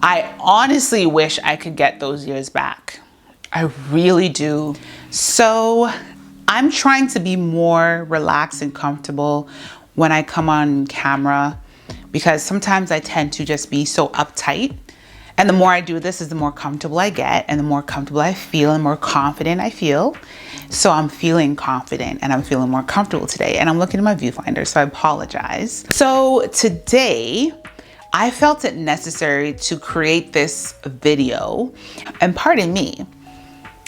I honestly wish I could get those years back. I really do. So I'm trying to be more relaxed and comfortable when I come on camera, because sometimes I tend to just be so uptight. And the more I do this is the more comfortable I get, and the more comfortable I feel and more confident I feel. So I'm feeling confident and I'm feeling more comfortable today, and I'm looking at my viewfinder, so I apologize. So today I felt it necessary to create this video, and pardon me.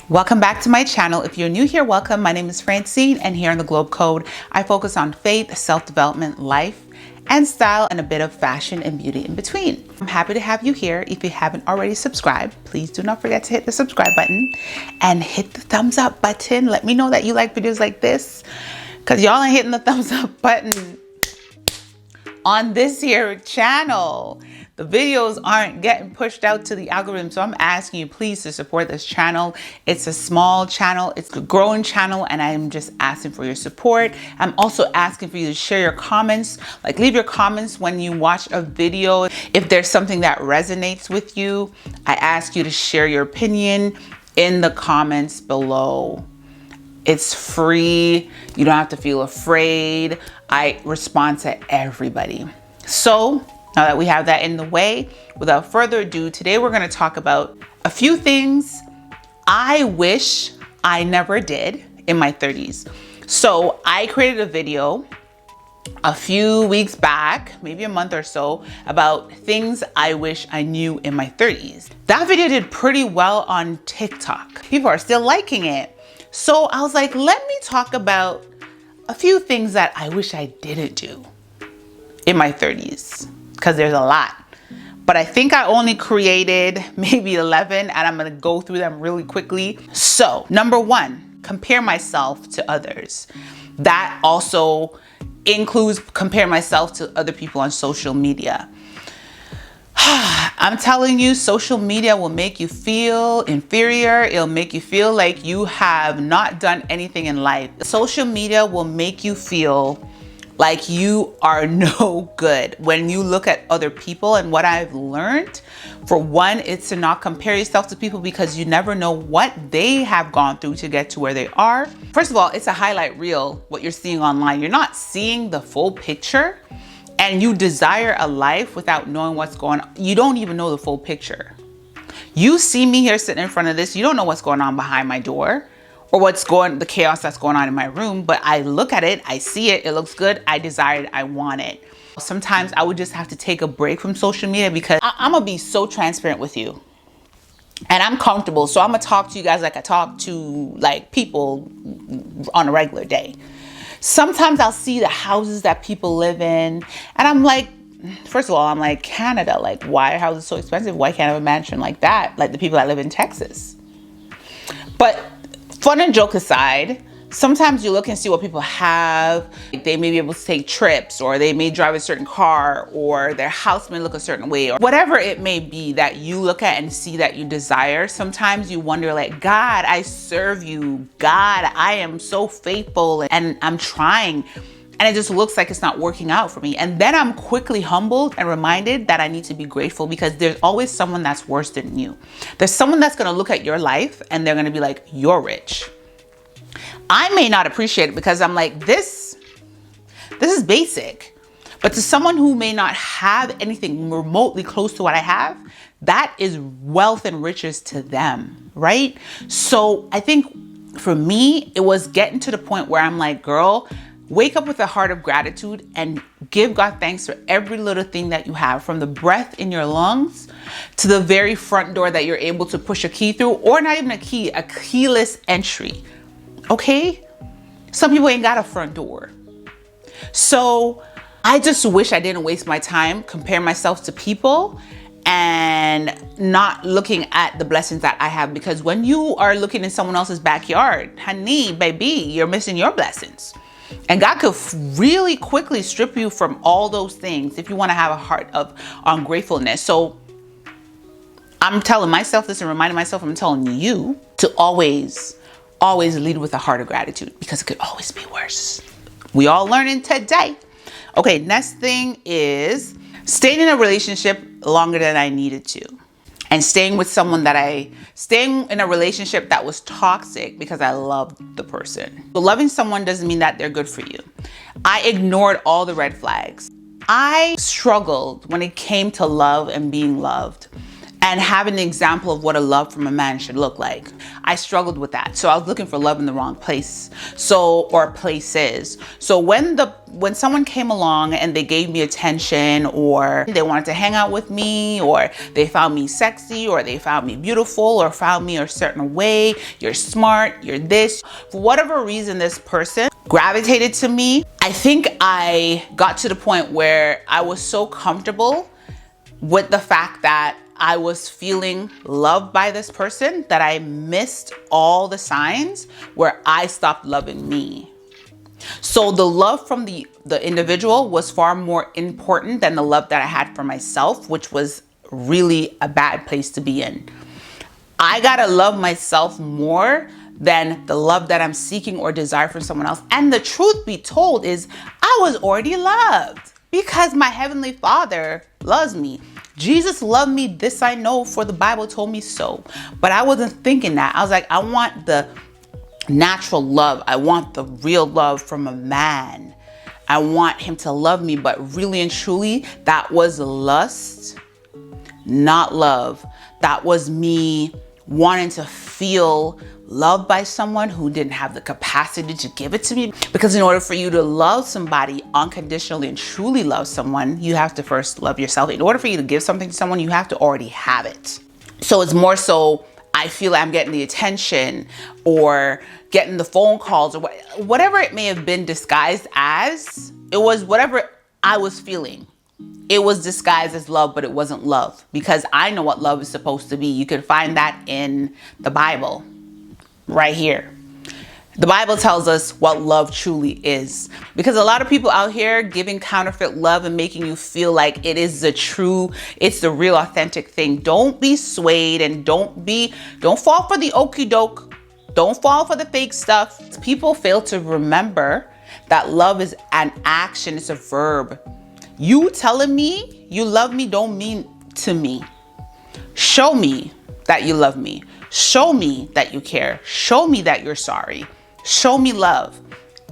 Welcome back to my channel. If you're new here, welcome. My name is Francine, and here on the Globe Code, I focus on faith, self-development, life, and style, and a bit of fashion and beauty in between. I'm happy to have you here. If you haven't already subscribed, please do not forget to hit the subscribe button and hit the thumbs up button. Let me know that you like videos like this, because y'all ain't hitting the thumbs up button on this here channel. The videos aren't getting pushed out to the algorithm, so I'm asking you please to support this channel. It's a small channel, it's a growing channel, and I'm just asking for your support. I'm also asking for you to share your comments, like leave your comments when you watch a video. If there's something that resonates with you, I ask you to share your opinion in the comments below. It's free, you don't have to feel afraid. I respond to everybody. So now that we have that in the way, without further ado, today we're going to talk about a few things I wish I never did in my 30s. So I created a video a few weeks back, maybe a month or so, about things I wish I knew in my 30s. That video did pretty well on TikTok. People are still liking it. So I was like, let me talk about a few things that I wish I didn't do in my 30s. Because there's a lot, but I think I only created maybe 11, and I'm gonna go through them really quickly. So number one, compare myself to others. That also includes compare myself to other people on social media. I'm telling you, social media will make you feel inferior. It'll make you feel like you have not done anything in life. Social media will make you feel like you are no good when you look at other people. And what I've learned, for one, it's to not compare yourself to people, because you never know what they have gone through to get to where they are. First of all, it's a highlight reel, what you're seeing online. You're not seeing the full picture, and you desire a life without knowing what's going on. You don't even know the full picture. You see me here sitting in front of this, you don't know what's going on behind my door, or the chaos that's going on in my room, but I look at it, I see it, it looks good, I desire it, I want it. Sometimes I would just have to take a break from social media, because I'm gonna be so transparent with you. And I'm comfortable, so I'm gonna talk to you guys like I talk to like people on a regular day. Sometimes I'll see the houses that people live in, and I'm like, first of all, I'm like, Canada, like why are houses so expensive? Why can't I have a mansion like that? Like the people that live in Texas. But fun and joke aside, sometimes you look and see what people have. They may be able to take trips, or they may drive a certain car, or their house may look a certain way, or whatever it may be that you look at and see that you desire. Sometimes you wonder, like, God, I serve you. God, I am so faithful and I'm trying, and it just looks like it's not working out for me. And then I'm quickly humbled and reminded that I need to be grateful, because there's always someone that's worse than you. There's someone that's gonna look at your life and they're gonna be like, you're rich. I may not appreciate it, because I'm like, this is basic. But to someone who may not have anything remotely close to what I have, that is wealth and riches to them, right? So I think for me, it was getting to the point where I'm like, girl, wake up with a heart of gratitude and give God thanks for every little thing that you have, from the breath in your lungs to the very front door that you're able to push a key through, or not even a key, a keyless entry. Okay? Some people ain't got a front door. So I just wish I didn't waste my time comparing myself to people and not looking at the blessings that I have, because when you are looking in someone else's backyard, honey, baby, you're missing your blessings. And God could really quickly strip you from all those things if you want to have a heart of ungratefulness. So I'm telling myself this and reminding myself, I'm telling you to always lead with a heart of gratitude, because it could always be worse. We all learning today. Okay, next thing is staying in a relationship longer than I needed to. and staying in a relationship that was toxic because I loved the person. So loving someone doesn't mean that they're good for you. I ignored all the red flags. I struggled when it came to love and being loved and having an example of what a love from a man should look like. I struggled with that. So I was looking for love in the wrong place. Or places. So when someone came along and they gave me attention, or they wanted to hang out with me, or they found me sexy, or they found me beautiful, or found me a certain way, you're smart, you're this, for whatever reason this person gravitated to me, I think I got to the point where I was so comfortable with the fact that I was feeling loved by this person that I missed all the signs where I stopped loving me. So the love from the individual was far more important than the love that I had for myself, which was really a bad place to be in. I gotta love myself more than the love that I'm seeking or desire from someone else. And the truth be told is I was already loved because my Heavenly Father loves me. Jesus loved me, this I know, for the Bible told me so. But I wasn't thinking that. I was like, I want the natural love. I want the real love from a man. I want him to love me. But really and truly, that was lust, not love. That was me wanting to feel loved by someone who didn't have the capacity to give it to me. Because in order for you to love somebody unconditionally and truly love someone, you have to first love yourself. In order for you to give something to someone, you have to already have it. So it's more so I feel I'm getting the attention or getting the phone calls or whatever it may have been disguised as. It was whatever I was feeling. It was disguised as love, but it wasn't love, because I know what love is supposed to be. You can find that in the Bible right here. The Bible tells us what love truly is, because a lot of people out here giving counterfeit love and making you feel like it is it's the real authentic thing. Don't be swayed and don't fall for the okie doke. Don't fall for the fake stuff. People fail to remember that love is an action. It's a verb. You telling me you love me don't mean to me. Show me that you love me. Show me that you care. Show me that you're sorry. Show me love.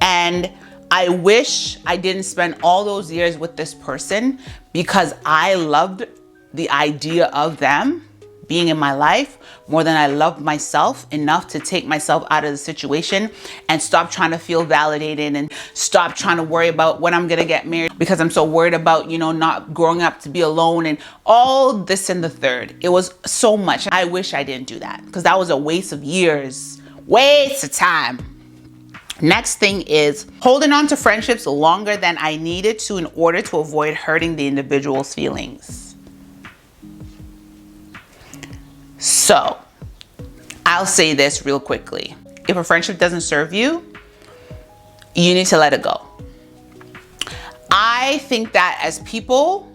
And I wish I didn't spend all those years with this person, because I loved the idea of them being in my life more than I loved myself enough to take myself out of the situation and stop trying to feel validated and stop trying to worry about when I'm gonna get married, because I'm so worried about, not growing up to be alone and all this and the third. It was so much. I wish I didn't do that, because that was a waste of years, waste of time. Next thing is holding on to friendships longer than I needed to in order to avoid hurting the individual's feelings. So I'll say this real quickly. If a friendship doesn't serve you, you need to let it go. I think that as people,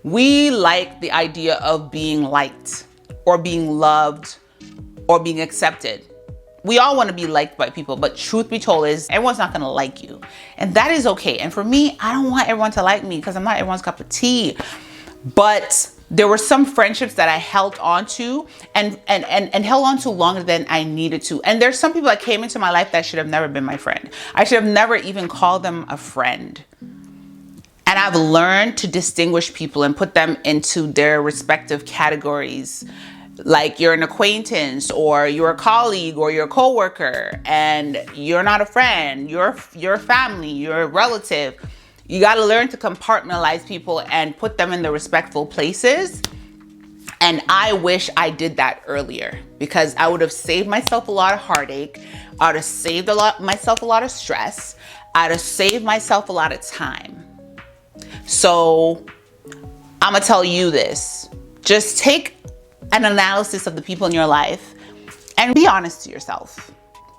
we like the idea of being liked or being loved or being accepted. We all want to be liked by people, but truth be told is everyone's not going to like you. And that is okay. And for me, I don't want everyone to like me because I'm not everyone's cup of tea. But there were some friendships that I held on to and held on to longer than I needed to. And there's some people that came into my life that should have never been my friend. I should have never even called them a friend. And I've learned to distinguish people and put them into their respective categories. Like you're an acquaintance or you're a colleague or you're a coworker, and you're not a friend, you're family, you're a relative. You got to learn to compartmentalize people and put them in the respectful places. And I wish I did that earlier, because I would have saved myself a lot of heartache. I would have saved myself a lot of stress. I'd have saved myself a lot of time. So I'm going to tell you this. Just take an analysis of the people in your life and be honest to yourself.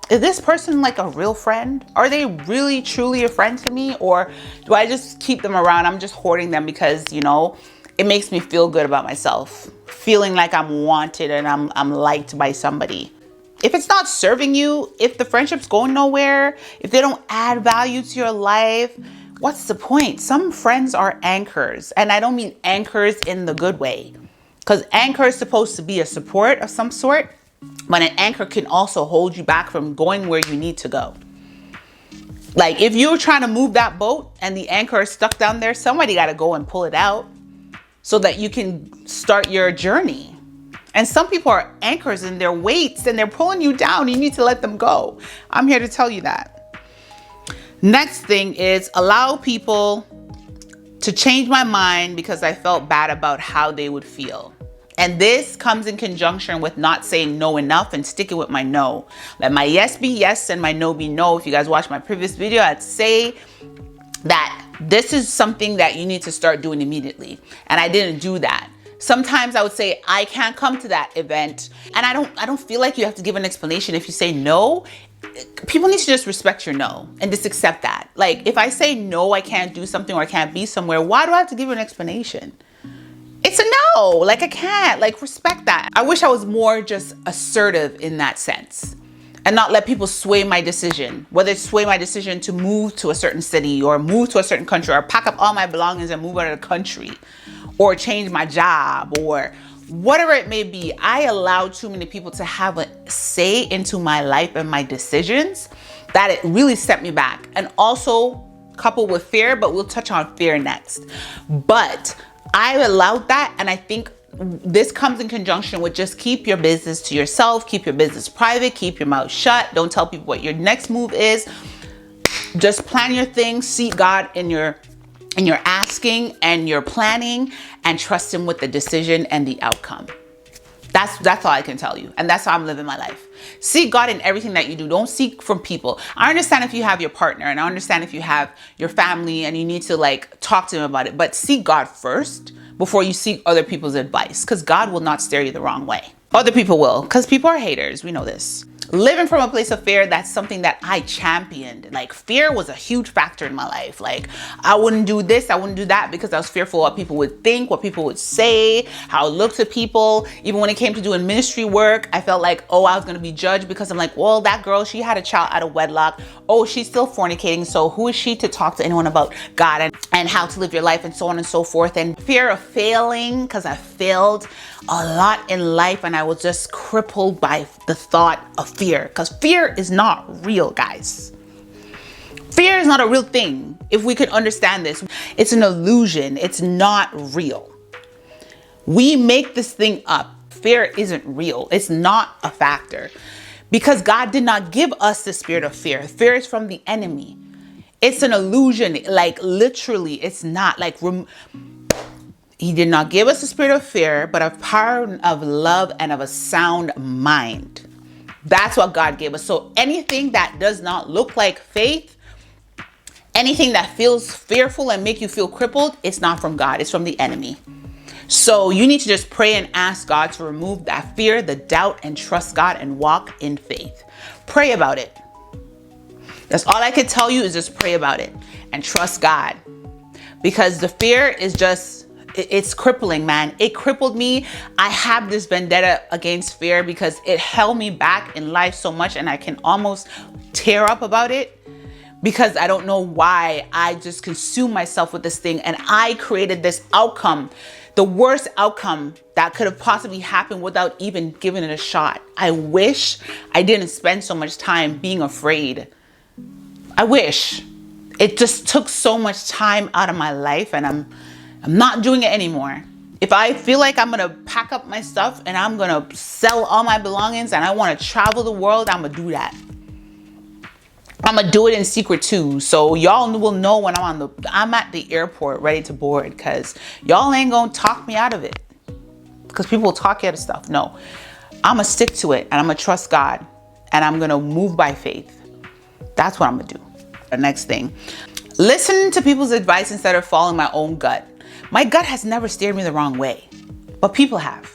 Is this person like a real friend? Are they really truly a friend to me? Or do I just keep them around? I'm just hoarding them because, it makes me feel good about myself. Feeling like I'm wanted and I'm liked by somebody. If it's not serving you, if the friendship's going nowhere, if they don't add value to your life, what's the point? Some friends are anchors. And I don't mean anchors in the good way. Because anchor is supposed to be a support of some sort, but an anchor can also hold you back from going where you need to go. Like if you're trying to move that boat and the anchor is stuck down there, somebody got to go and pull it out so that you can start your journey. And some people are anchors in their weights and they're pulling you down. You need to let them go. I'm here to tell you that. Next thing is allow people to change my mind because I felt bad about how they would feel. And this comes in conjunction with not saying no enough and sticking with my no. Let my yes be yes and my no be no. If you guys watched my previous video, I'd say that this is something that you need to start doing immediately. And I didn't do that. Sometimes I would say, I can't come to that event. And I don't feel like you have to give an explanation. If you say no, people need to just respect your no and just accept that. Like if I say no, I can't do something or I can't be somewhere, why do I have to give you an explanation? It's a no, like I can't, like respect that. I wish I was more just assertive in that sense and not let people sway my decision, whether it's sway my decision to move to a certain city or move to a certain country or pack up all my belongings and move out of the country or change my job or whatever it may be. I allow too many people to have a say into my life and my decisions that it really set me back. And also coupled with fear, but we'll touch on fear next. But I allowed that, and I think this comes in conjunction with just keep your business to yourself, keep your business private, keep your mouth shut, don't tell people what your next move is. Just plan your things, seek God in your asking and your planning, and trust him with the decision and the outcome. That's all I can tell you. And that's how I'm living my life. Seek God in everything that you do. Don't seek from people. I understand if you have your partner and I understand if you have your family and you need to like talk to them about it, but seek God first before you seek other people's advice, because God will not steer you the wrong way. Other people will, because people are haters. We know this. Living from a place of fear, that's something that I championed. Like fear was a huge factor in my life. Like I wouldn't do this, I wouldn't do that because I was fearful what people would think, what people would say, how I looked at people. Even when it came to doing ministry work, I felt like, oh, I was gonna be judged because I'm like, well, that girl, she had a child out of wedlock. Oh, she's still fornicating. So who is she to talk to anyone about God and how to live your life and so on and so forth. And fear of failing, because I failed a lot in life and I was just crippled by the thought of fear, because fear is not real, guys. Fear is not a real thing. If we could understand this, it's an illusion. It's not real. We make this thing up. Fear isn't real. It's not a factor because God did not give us the spirit of fear. Fear is from the enemy. It's an illusion. Like literally, it's not like he did not give us a spirit of fear, but of power, of love, and of a sound mind. That's what God gave us. So anything that does not look like faith, anything that feels fearful and make you feel crippled, it's not from God. It's from the enemy. So you need to just pray and ask God to remove that fear, the doubt, and trust God and walk in faith. Pray about it. That's all I can tell you is just pray about it and trust God, because the fear is just, it's crippling, man. It crippled me. I have this vendetta against fear because it held me back in life so much, and I can almost tear up about it because I don't know why I just consume myself with this thing, and I created this outcome, the worst outcome that could have possibly happened without even giving it a shot. I wish I didn't spend so much time being afraid. I wish. It just took so much time out of my life, and I'm not doing it anymore. If I feel like I'm gonna pack up my stuff and I'm gonna sell all my belongings and I wanna travel the world, I'm gonna do that. I'm gonna do it in secret too. So y'all will know when I'm at the airport ready to board, because y'all ain't gonna talk me out of it. Because people will talk you out of stuff. No, I'm gonna stick to it and I'm gonna trust God and I'm gonna move by faith. That's what I'm gonna do. The next thing, listen to people's advice instead of following my own gut. My gut has never steered me the wrong way, but people have.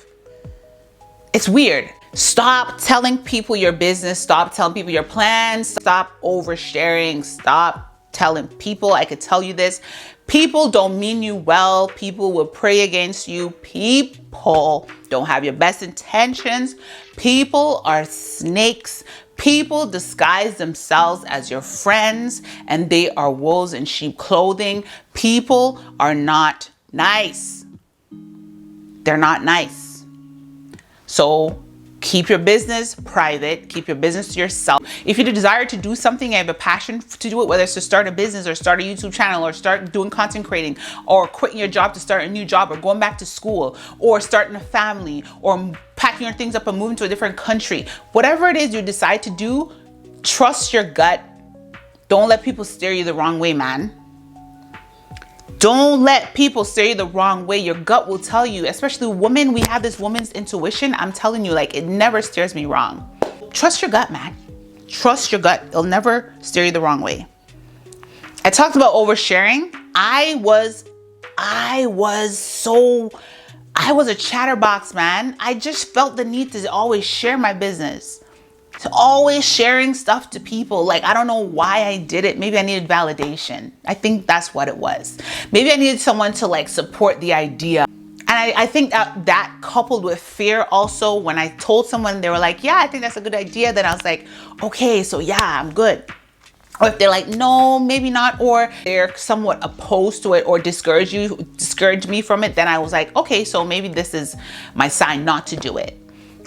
It's weird. Stop telling people your business. Stop telling people your plans. Stop oversharing. Stop telling people. I could tell you this. People don't mean you well. People will pray against you. People don't have your best intentions. People are snakes. People disguise themselves as your friends, and they are wolves in sheep clothing. People are not nice. They're not nice. So keep your business private, keep your business to yourself. If you desire to do something, you have a passion to do it, whether it's to start a business or start a YouTube channel or start doing content creating or quitting your job to start a new job or going back to school or starting a family or packing your things up and moving to a different country, whatever it is you decide to do, trust your gut. Don't let people steer you the wrong way, man. Don't let people steer you the wrong way. Your gut will tell you, especially women, we have this woman's intuition. I'm telling you, like, it never steers me wrong. Trust your gut, man. Trust your gut. It'll never steer you the wrong way. I talked about oversharing. I was a chatterbox, man. I just felt the need to always share my business. To always sharing stuff to people. Like, I don't know why I did it. Maybe I needed validation. I think that's what it was. Maybe I needed someone to like support the idea. And I think that coupled with fear also, when I told someone, they were like, yeah, I think that's a good idea. Then I was like, okay, so yeah, I'm good. Or if they're like, no, maybe not, or they're somewhat opposed to it or discourage me from it, then I was like, okay, so maybe this is my sign not to do it.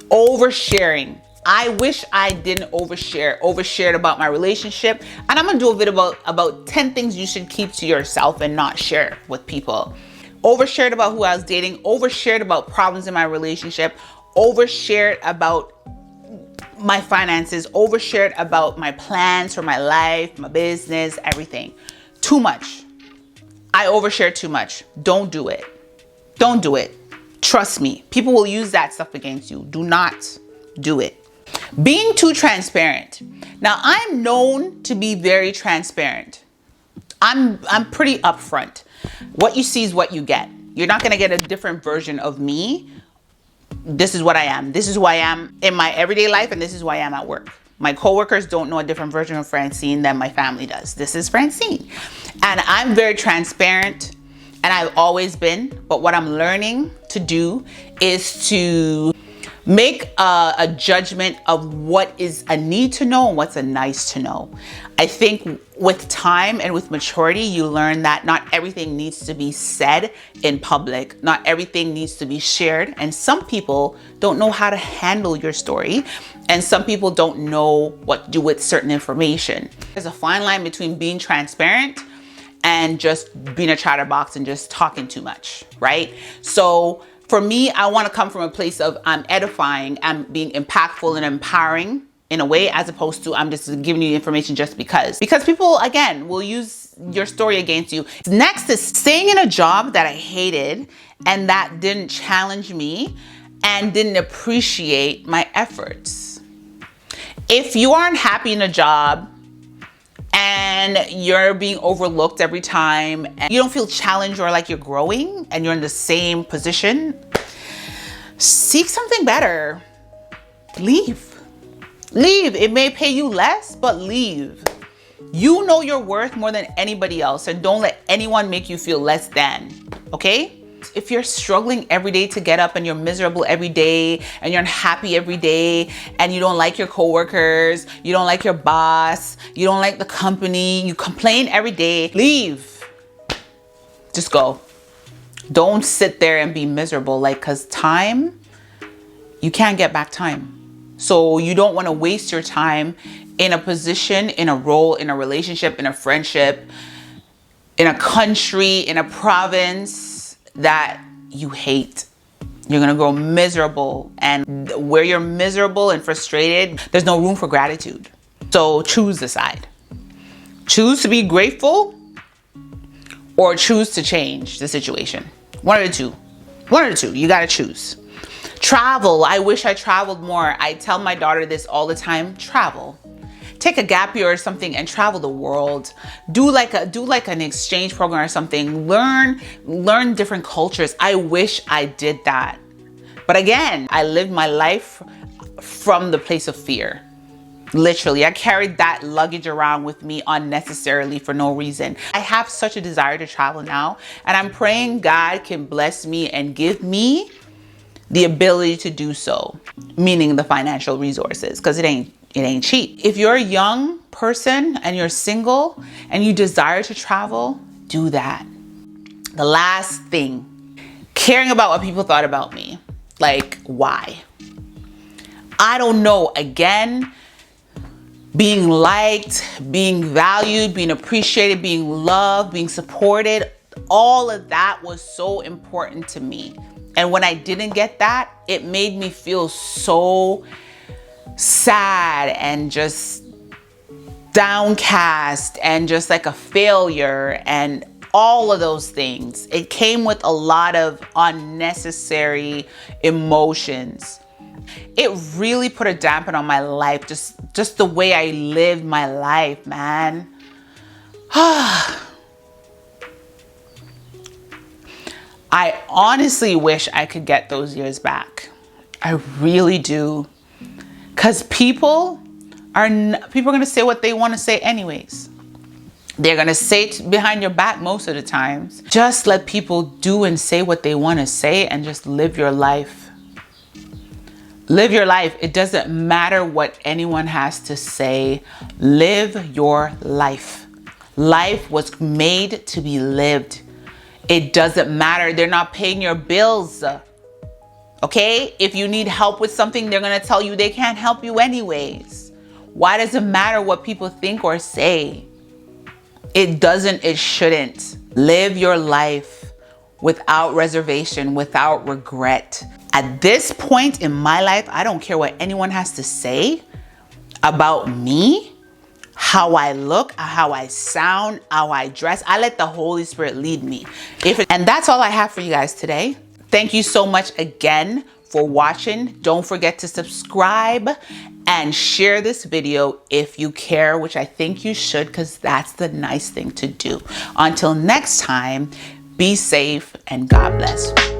Oversharing. I wish I didn't overshared about my relationship. And I'm gonna do a video about 10 things you should keep to yourself and not share with people. Overshared about who I was dating, overshared about problems in my relationship, overshared about my finances, overshared about my plans for my life, my business, everything. Too much. I overshare too much. Don't do it. Don't do it. Trust me. People will use that stuff against you. Do not do it. Being too transparent. Now, I'm known to be very transparent. I'm pretty upfront. What you see is what you get. You're not going to get a different version of me. This is what I am. This is who I am in my everyday life, and this is who I am at work. My coworkers don't know a different version of Francine than my family does. This is Francine. And I'm very transparent, and I've always been. But what I'm learning to do is to make a judgment of what is a need to know and what's a nice to know. I think with time and with maturity, you learn that not everything needs to be said in public. Not everything needs to be shared. And some people don't know how to handle your story. And some people don't know what to do with certain information. There's a fine line between being transparent and just being a chatterbox and just talking too much, right? So for me, I want to come from a place of I'm edifying, I'm being impactful and empowering in a way, as opposed to I'm just giving you information just because. Because people, again, will use your story against you. Next is staying in a job that I hated and that didn't challenge me and didn't appreciate my efforts. If you aren't happy in a job and you're being overlooked every time and you don't feel challenged or like you're growing and you're in the same position, seek something better. Leave. Leave. It may pay you less, but leave. You know your worth more than anybody else, and don't let anyone make you feel less than, okay? If you're struggling every day to get up and you're miserable every day and you're unhappy every day and you don't like your coworkers, you don't like your boss, you don't like the company, you complain every day, leave. Just go. Don't sit there and be miserable, like, cause time, you can't get back time. So you don't want to waste your time in a position, in a role, in a relationship, in a friendship, in a country, in a province that you hate. You're gonna grow miserable, and where you're miserable and frustrated, there's no room for gratitude. So choose the side. Choose to be grateful or choose to change the situation. One of the two. One of the two. You gotta choose. Travel. I wish I traveled more. I tell my daughter this all the time. Travel. Take a gap year or something and travel the world. Do like an exchange program or something. Learn different cultures. I wish I did that. But again, I lived my life from the place of fear. Literally, I carried that luggage around with me unnecessarily for no reason. I have such a desire to travel now, and I'm praying God can bless me and give me the ability to do so, meaning the financial resources, because it ain't cheap. If you're a young person and you're single and you desire to travel, do that. The last thing, caring about what people thought about me. Like, why? I don't know. Again, being liked, being valued, being appreciated, being loved, being supported, all of that was so important to me. And when I didn't get that, it made me feel so sad and just downcast and just like a failure and all of those things. It came with a lot of unnecessary emotions. It really put a dampen on my life, just the way I lived my life, man. I honestly wish I could get those years back. I really do. Because people are going to say what they want to say anyways. They're going to say it behind your back most of the times. Just let people do and say what they want to say and just live your life. Live your life. It doesn't matter what anyone has to say. Live your life. Life was made to be lived. It doesn't matter. They're not paying your bills. Okay? If you need help with something, they're going to tell you they can't help you anyways. Why does it matter what people think or say? It doesn't, it shouldn't. Live your life without reservation, without regret. At this point in my life, I don't care what anyone has to say about me, how I look, how I sound, how I dress. I let the Holy Spirit lead me. And that's all I have for you guys today. Thank you so much again for watching. Don't forget to subscribe and share this video if you care, which I think you should, because that's the nice thing to do. Until next time, be safe and God bless.